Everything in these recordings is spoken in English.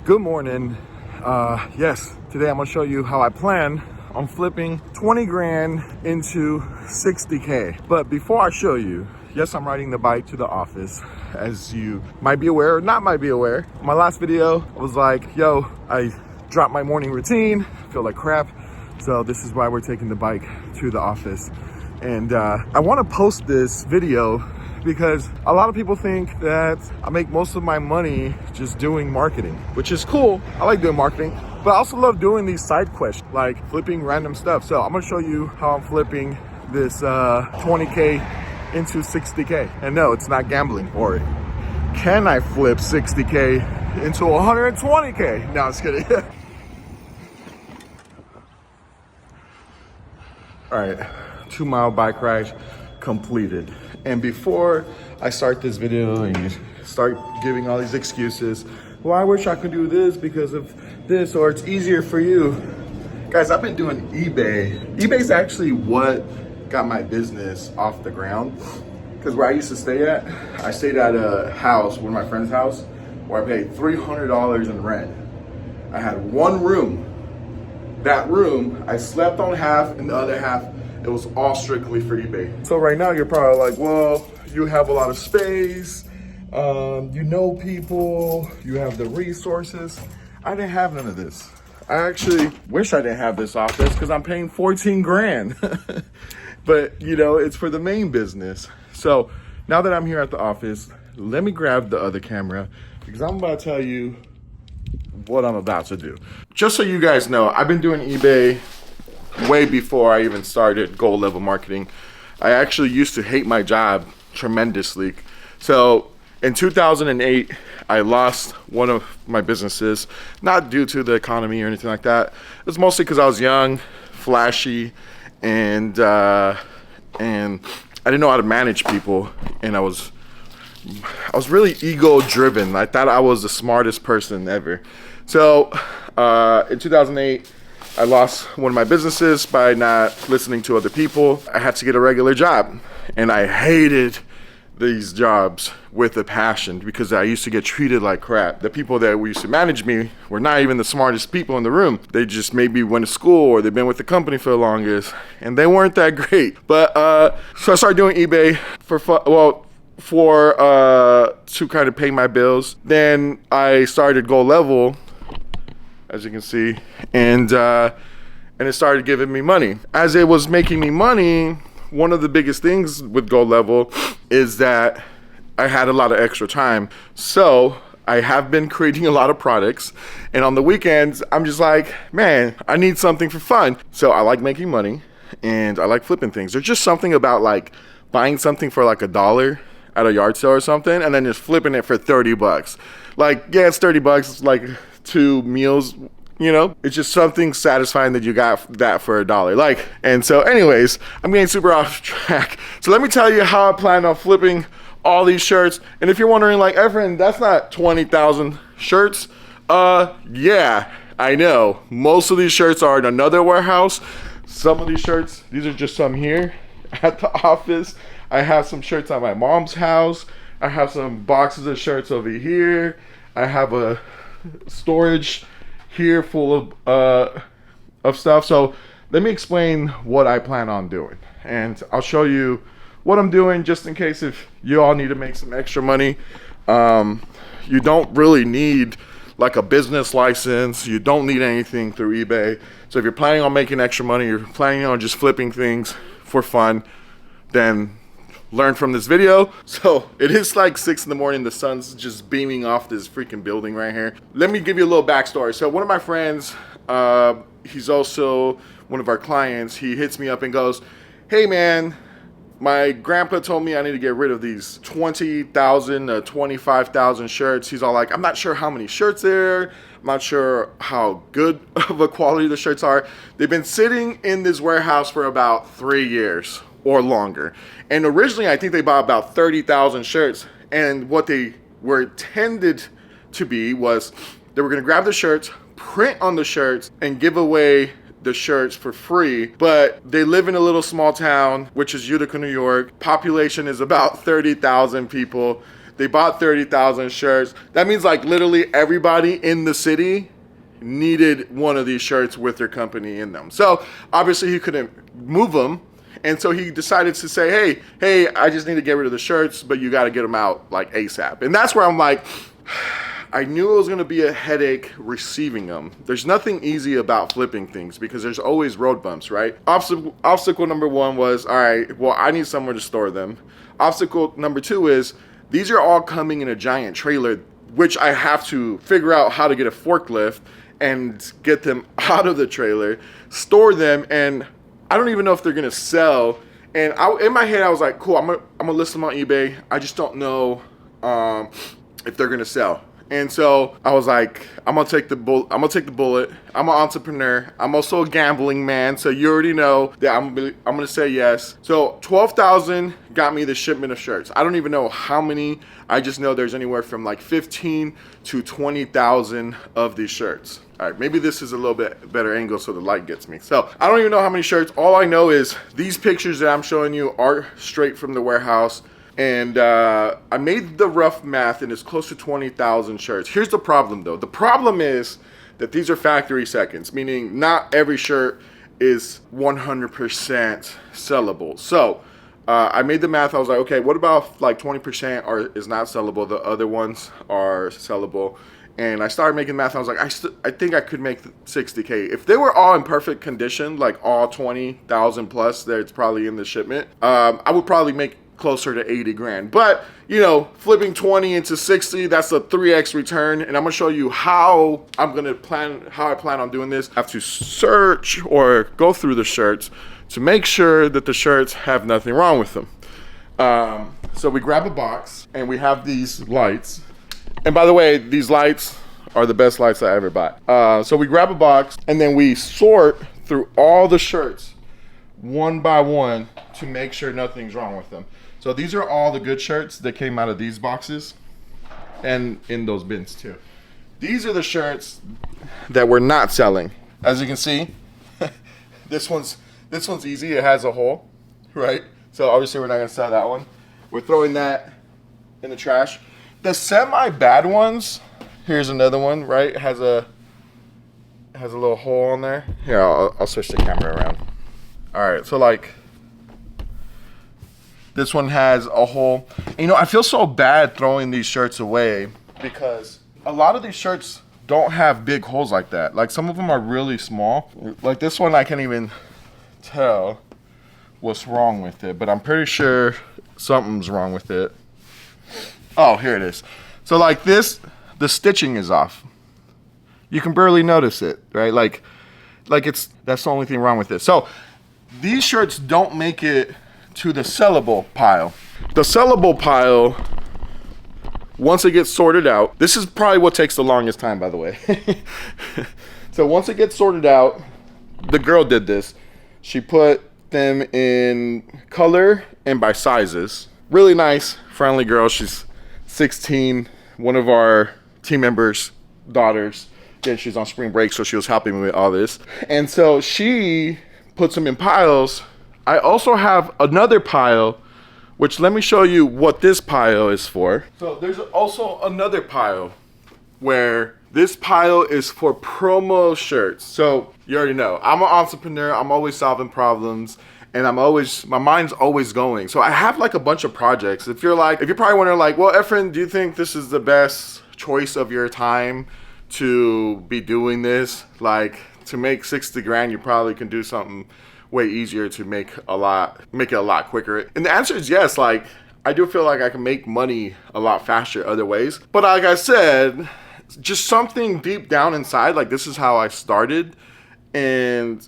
Good morning. Yes, today I'm gonna show you how I plan on flipping 20 grand into 60K. But before I show you, yes, I'm riding the bike to the office. As you might be aware or not might be aware, my last video was like, yo, I dropped my morning routine, feel like crap. So this is why we're taking the bike to the office. And I wanna post this video because a lot of people think that I make most of my money just doing marketing, which is cool. I like doing marketing, but I also love doing these side quests, like flipping random stuff. So I'm gonna show you how I'm flipping this 20K into 60K. And no, it's not gambling. Or can I flip 60K into 120K? No, I'm just kidding. All right, 2-mile bike ride completed. And before I start this video and you start giving all these excuses, well, I wish I could do this because of this, or it's easier for you. Guys, I've been doing eBay. eBay's actually what got my business off the ground. Because where I used to stay at, I stayed at a house, one of my friend's house, where I paid $300 in rent. I had one room. That room, I slept on half, and the other half, it was all strictly for eBay. So right now you're probably like, well, you have a lot of space, you know people, you have the resources. I didn't have none of this. I actually wish I didn't have this office because I'm paying 14 grand. But you know, it's for the main business. So now that I'm here at the office, let me grab the other camera because I'm about to tell you what I'm about to do. Just so you guys know, I've been doing eBay way before I even started gold level marketing. I actually used to hate my job tremendously. So in 2008, I lost one of my businesses, not due to the economy or anything like that. It was mostly because I was young, flashy, and I didn't know how to manage people, and I was really ego driven. I thought I was the smartest person ever. So in 2008, I lost one of my businesses by not listening to other people. I had to get a regular job, and I hated these jobs with a passion because I used to get treated like crap. The people that used to manage me were not even the smartest people in the room. They just maybe went to school or they've been with the company for the longest, and they weren't that great. But so I started doing eBay for fun, to kind of pay my bills. Then I started Gold Level, as you can see, and it started giving me money. As it was making me money, one of the biggest things with Gold Level is that I had a lot of extra time. So I have been creating a lot of products, and on the weekends, I'm just like, man, I need something for fun. So I like making money, and I like flipping things. There's just something about like buying something for like $1 at a yard sale or something, and then just flipping it for 30 bucks. Like, yeah, it's 30 bucks, it's like 2 meals, you know? It's just something satisfying that you got that for $1. Like, and so anyways, I'm getting super off track. So let me tell you how I plan on flipping all these shirts. And if you're wondering, like, Efren, that's not 20,000 shirts. Yeah, I know. Most of these shirts are in another warehouse. Some of these shirts, these are just some here at the office. I have some shirts at my mom's house. I have some boxes of shirts over here. I have a storage here full of stuff. So let me explain what I plan on doing, and I'll show you what I'm doing just in case if you all need to make some extra money. You don't really need like a business license. You don't need anything through eBay. So if you're planning on making extra money, you're planning on just flipping things for fun, then learn from this video. So it is like 6 in the morning. The sun's just beaming off this freaking building right here. Let me give you a little backstory. So one of my friends, he's also one of our clients. He hits me up and goes, hey man, my grandpa told me I need to get rid of these 20,000 to 25,000 shirts. He's all like, I'm not sure how many shirts there are. I'm not sure how good of a quality the shirts are. They've been sitting in this warehouse for about 3 years or longer. And originally, I think they bought about 30,000 shirts. And what they were intended to be was they were gonna grab the shirts, print on the shirts, and give away the shirts for free. But they live in a little small town, which is Utica, New York. Population is about 30,000 people. They bought 30,000 shirts. That means like literally everybody in the city needed one of these shirts with their company in them. So obviously he couldn't move them. And so he decided to say, hey, I just need to get rid of the shirts, but you got to get them out like ASAP. And that's where I'm like, I knew it was going to be a headache receiving them. There's nothing easy about flipping things because there's always road bumps, right? Obstacle number one was, all right, well, I need somewhere to store them. Obstacle number two is, these are all coming in a giant trailer, which I have to figure out how to get a forklift and get them out of the trailer, store them, and I don't even know if they're gonna sell. And in my head, I was like, cool, I'm gonna list them on eBay. I just don't know if they're gonna sell. And so I was like, I'm gonna take the bullet. I'm an entrepreneur. I'm also a gambling man, so you already know that I'm gonna say yes. So 12,000 got me the shipment of shirts. I don't even know how many. I just know there's anywhere from like 15 to 20,000 of these shirts. All right, maybe this is a little bit better angle so the light gets me. So I don't even know how many shirts. All I know is these pictures that I'm showing you are straight from the warehouse. And I made the rough math and it's close to 20,000 shirts. Here's the problem though. The problem is that these are factory seconds, meaning not every shirt is 100% sellable. So I made the math. I was like, okay, what about like 20% is not sellable? The other ones are sellable. And I started making math. I was like, I think I could make 60K. If they were all in perfect condition, like all 20,000 plus that's probably in the shipment, I would probably make closer to 80 grand. But, you know, flipping 20 into 60, that's a 3x return. And I'm gonna show you how I plan on doing this. I have to search or go through the shirts to make sure that the shirts have nothing wrong with them. So we grab a box and we have these lights. And by the way, these lights are the best lights I ever bought. So we grab a box and then we sort through all the shirts one by one to make sure nothing's wrong with them. So these are all the good shirts that came out of these boxes and in those bins too. These are the shirts that we're not selling. As you can see, this one's easy. It has a hole, right? So obviously we're not gonna sell that one. We're throwing that in the trash. The semi-bad ones, here's another one, right? It has a little hole on there. Here, I'll switch the camera around. All right, so like, this one has a hole. And, you know, I feel so bad throwing these shirts away because a lot of these shirts don't have big holes like that. Like some of them are really small. Like this one, I can't even tell what's wrong with it, but I'm pretty sure something's wrong with it. Oh, here it is. So like this, the stitching is off. You can barely notice it, right? Like that's the only thing wrong with it. So these shirts don't make it to the sellable pile. The sellable pile, once it gets sorted out, this is probably what takes the longest time, by the way. So once it gets sorted out, the girl did this. She put them in color and by sizes. Really nice, friendly girl. She's 16, one of our team members' daughters. Again, she's on spring break, so she was helping me with all this. And so she puts them in piles. I also have another pile, which let me show you what this pile is for. So there's also another pile where this pile is for promo shirts. So you already know, I'm an entrepreneur. I'm always solving problems. And my mind's always going. So I have like a bunch of projects. If you're probably wondering like, well, Efren, do you think this is the best choice of your time to be doing this? Like to make 60 grand, you probably can do something way easier to make it a lot quicker. And the answer is yes. Like I do feel like I can make money a lot faster other ways. But like I said, just something deep down inside, like this is how I started. And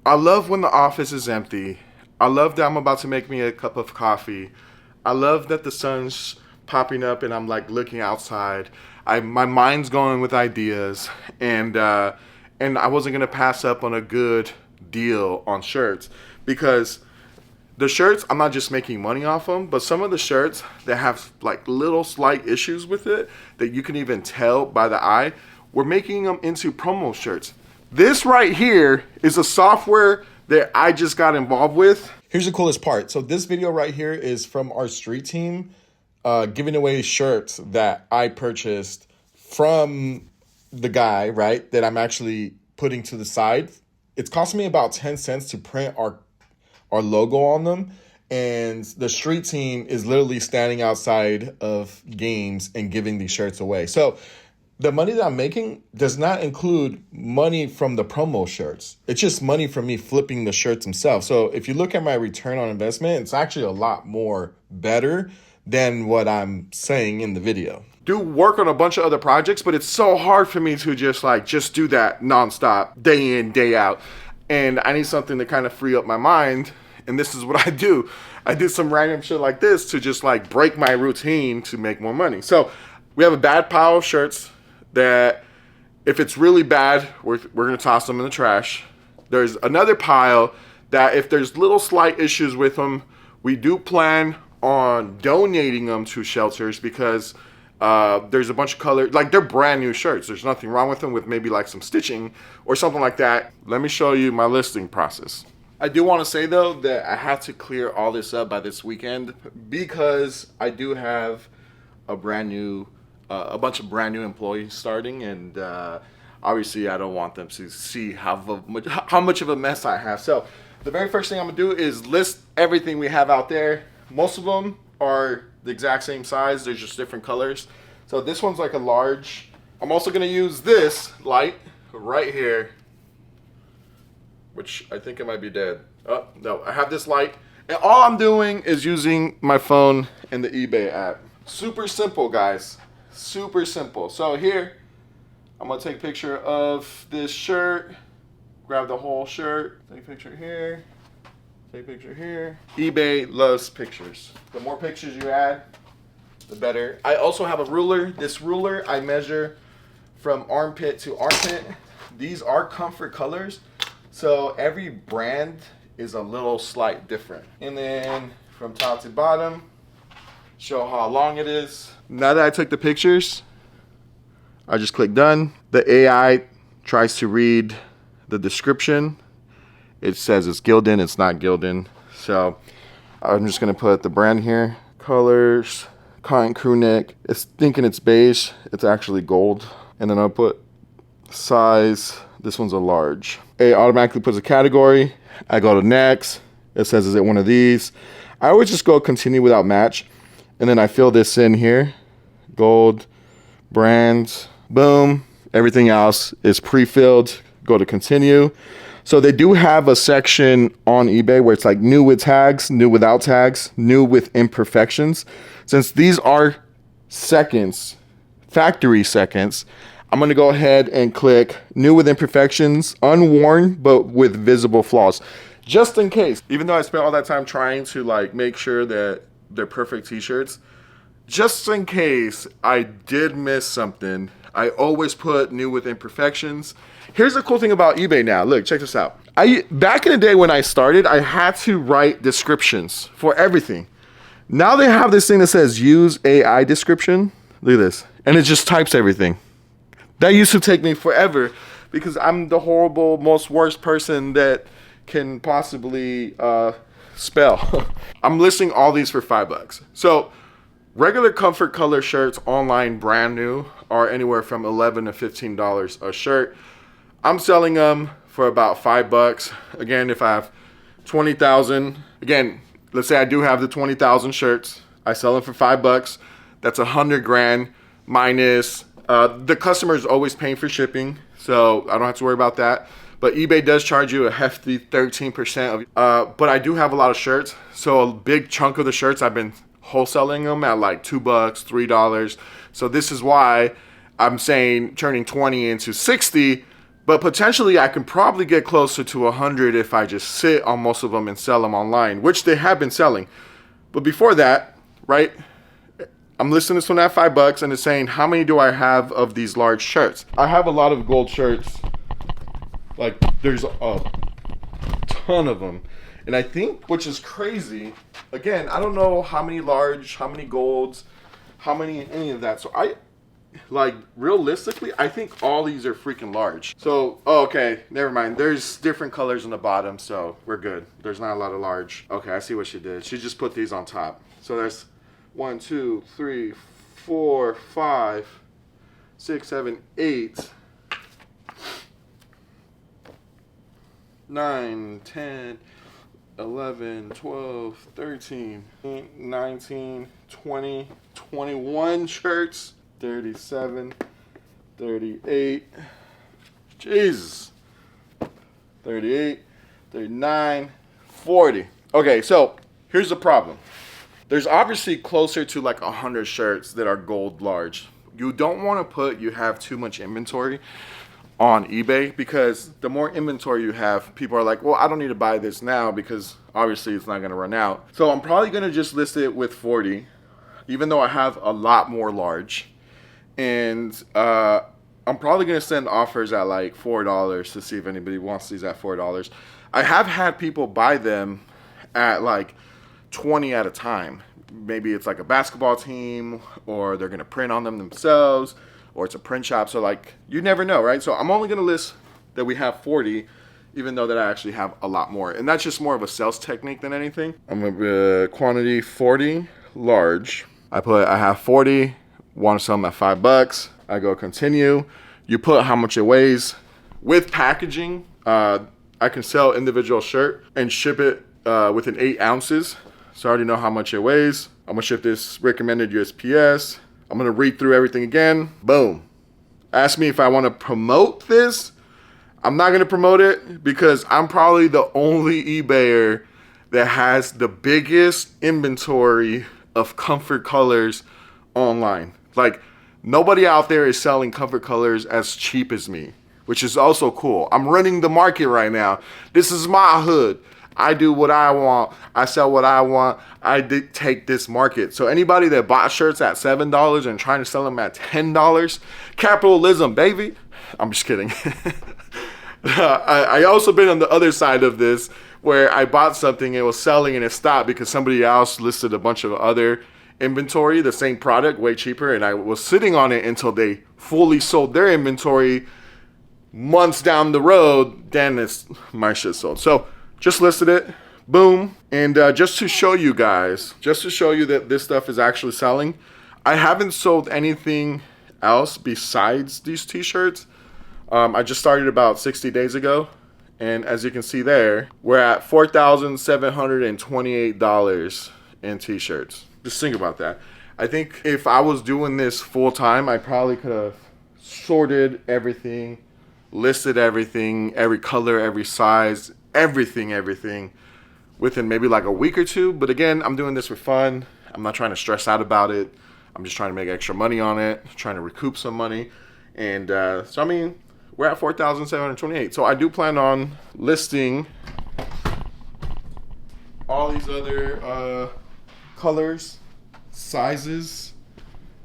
I love when the office is empty. I love that I'm about to make me a cup of coffee. I love that the sun's popping up and I'm like looking outside. My mind's going with ideas, and I wasn't gonna pass up on a good deal on shirts because the shirts, I'm not just making money off them, but some of the shirts that have like little slight issues with it that you can even tell by the eye, we're making them into promo shirts. This right here is a software that I just got involved with. Here's the coolest part. So this video right here is from our street team. giving away shirts that I purchased from the guy, right, that I'm actually putting to the side. It's costing me about 10 cents to print our logo on them. And the street team is literally standing outside of games and giving these shirts away. So the money that I'm making does not include money from the promo shirts. It's just money from me flipping the shirts themselves. So if you look at my return on investment, it's actually a lot more better than what I'm saying in the video. Do work on a bunch of other projects, but it's so hard for me to just do that nonstop, day in, day out. And I need something to kind of free up my mind. And this is what I do. I did some random shit like this to just like break my routine to make more money. So we have a bad pile of shirts that if it's really bad, we're gonna toss them in the trash. There's another pile that if there's little slight issues with them, we do plan on donating them to shelters because there's a bunch of color, like they're brand new shirts. There's nothing wrong with them with maybe like some stitching or something like that. Let me show you my listing process. I do want to say though that I have to clear all this up by this weekend because I do have a bunch of brand new employees starting, and obviously I don't want them to see how much of a mess I have. So the very first thing I'm gonna do is list everything we have out there. Most of them are the exact same size. There's just different colors. So this one's like a large. I'm also gonna use this light right here, which I think it might be dead. Oh, no, I have this light. And all I'm doing is using my phone and the eBay app. Super simple, guys. Super simple. So here, I'm gonna take a picture of this shirt, grab the whole shirt, take a picture here, take a picture here. eBay loves pictures. The more pictures you add, the better. I also have a ruler. This ruler, I measure from armpit to armpit. These are comfort colors. So every brand is a little slight different. And then from top to bottom, show how long it is. Now that I took the pictures, I just click done. The AI tries to read the description. It says it's Gildan, it's not Gildan. So I'm just gonna put the brand here. Colors, cotton crew neck. It's thinking it's beige, it's actually gold. And then I'll put size. This one's a large. It automatically puts a category. I go to next. It says, is it one of these? I always just go continue without match. And then I fill this in here. Gold, brands, boom. Everything else is pre-filled. Go to continue. So they do have a section on eBay where it's like new with tags, new without tags, new with imperfections. Since these are seconds, factory seconds, I'm gonna go ahead and click new with imperfections, unworn, but with visible flaws. Just in case, even though I spent all that time trying to like make sure that they're perfect t-shirts, just in case I did miss something, I always put new with imperfections. Here's the cool thing about eBay now. Look, check this out. Back in the day when I started, I had to write descriptions for everything. Now they have this thing that says use AI description. Look at this. And it just types everything. That used to take me forever because I'm the horrible, most worst person that can possibly spell. I'm listing all these for $5. So regular comfort color shirts online brand new are anywhere from $11 to $15 a shirt. I'm selling them for about $5. Again, if I have 20,000, again, let's say I do have the 20,000 shirts. I sell them for $5. That's 100 grand minus the customer is always paying for shipping, so I don't have to worry about that. But eBay does charge you a hefty 13%. But I do have a lot of shirts, so a big chunk of the shirts I've been wholesaling them at like $2, $3. So this is why I'm saying turning 20 into 60. But potentially I can probably get closer to 100 if I just sit on most of them and sell them online, which they have been selling. But before that, right? I'm listing this one at $5 and it's saying, how many do I have of these large shirts? I have a lot of gold shirts. Like there's a ton of them. And I think, which is crazy, again, I don't know how many large, how many golds, how many, any of that. So realistically, I think all these are freaking large. So, oh, okay, never mind. There's different colors on the bottom, so we're good. There's not a lot of large. Okay, I see what she did. She just put these on top. So there's 1, 2, 3, 4, 5, 6, 7, 8, 9, 10, 11, 12, 13, 19, 20, 21 shirts, 37, 38, Jesus, 38, 39, 40. Okay, so here's the problem. There's obviously closer to like 100 shirts that are gold large. You don't want to put you have too much inventory on eBay, because the more inventory you have, people are like, well, I don't need to buy this now because obviously it's not going to run out. So I'm probably going to just list it with 40, even though I have a lot more large. And I'm probably going to send offers at like $4 to see if anybody wants these at $4. I have had people buy them at like 20 at a time. Maybe it's like a basketball team, or they're going to print on them themselves, or it's a print shop. So like, you never know, right? So I'm only going to list that we have 40, even though that I actually have a lot more. And that's just more of a sales technique than anything. I'm going to quantity 40 large. I have 40, want to sell them at $5. I go continue. You put how much it weighs. With packaging, I can sell individual shirt and ship it within 8 ounces. So I already know how much it weighs. I'm gonna ship this recommended USPS. I'm gonna read through everything again. Boom. Ask me if I wanna promote this. I'm not gonna promote it because I'm probably the only eBayer that has the biggest inventory of comfort colors online. Like, nobody out there is selling comfort colors as cheap as me, which is also cool. I'm running the market right now. This is my hood. I do what I want. I sell what I want. I dictate this market. So anybody that bought shirts at $7 and trying to sell them at $10, capitalism, baby. I'm just kidding. I also been on the other side of this, where I bought something, it was selling and it stopped because somebody else listed a bunch of other inventory, the same product, way cheaper, and I was sitting on it until they fully sold their inventory. Months down the road, then my shit sold. So just listed it, boom. And just to show you guys, just to show you that this stuff is actually selling, I haven't sold anything else besides these t-shirts. I just started about 60 days ago. And as you can see there, we're at $4,728 in t-shirts. Just think about that. I think if I was doing this full time, I probably could have sorted everything, listed everything, every color, every size, everything within maybe like a week or two. But again, I'm doing this for fun. I'm not trying to stress out about it. I'm just trying to make extra money on it, trying to recoup some money. And so, I mean, we're at 4,728. So I do plan on listing all these other colors, sizes,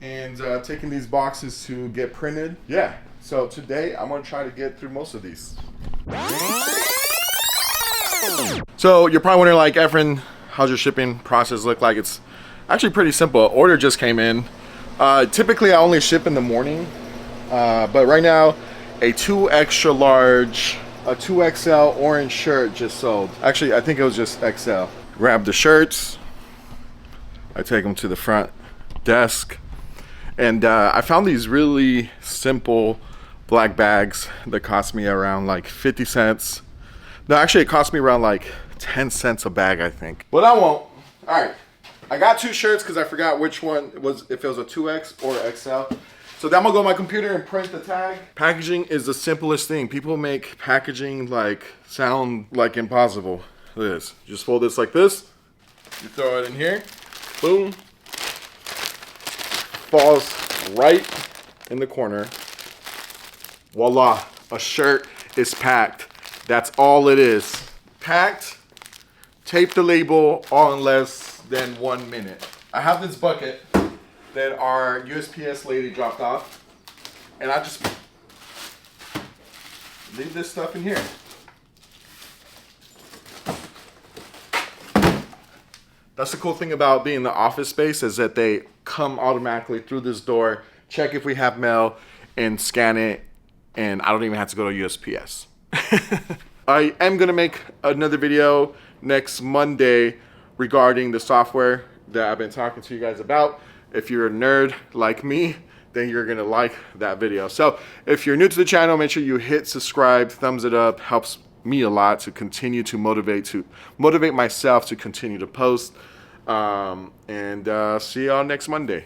and taking these boxes to get printed. Yeah, so today I'm gonna try to get through most of these. So you're probably wondering, like, Efren, how's your shipping process look like? It's actually pretty simple. Order just came in. Typically I only ship in the morning, but right now a 2 extra large, a 2XL orange shirt just sold. Actually, I think it was just XL. Grab the shirts, I take them to the front desk, and I found these really simple black bags that cost me around like 50 cents. No, actually it cost me around like 10 cents a bag, I think. But I won't. All right, I got 2 shirts because I forgot which one it was, if it was a 2X or XL. So then I'm gonna go on my computer and print the tag. Packaging is the simplest thing. People make packaging like sound like impossible. Look at this. Just fold this like this. You throw it in here. Boom. Falls right in the corner. Voila. A shirt is packed. That's all it is. Packed. Tape the label all in less than 1 minute. I have this bucket that our USPS lady dropped off, and I just leave this stuff in here. That's the cool thing about being in the office space, is that they come automatically through this door, check if we have mail, and scan it, and I don't even have to go to USPS. I am gonna make another video next Monday regarding the software that I've been talking to you guys about. If you're a nerd like me, then you're gonna like that video. So if you're new to the channel, make sure you hit subscribe, thumbs it up, helps me a lot to continue to motivate myself to continue to post. See y'all next Monday.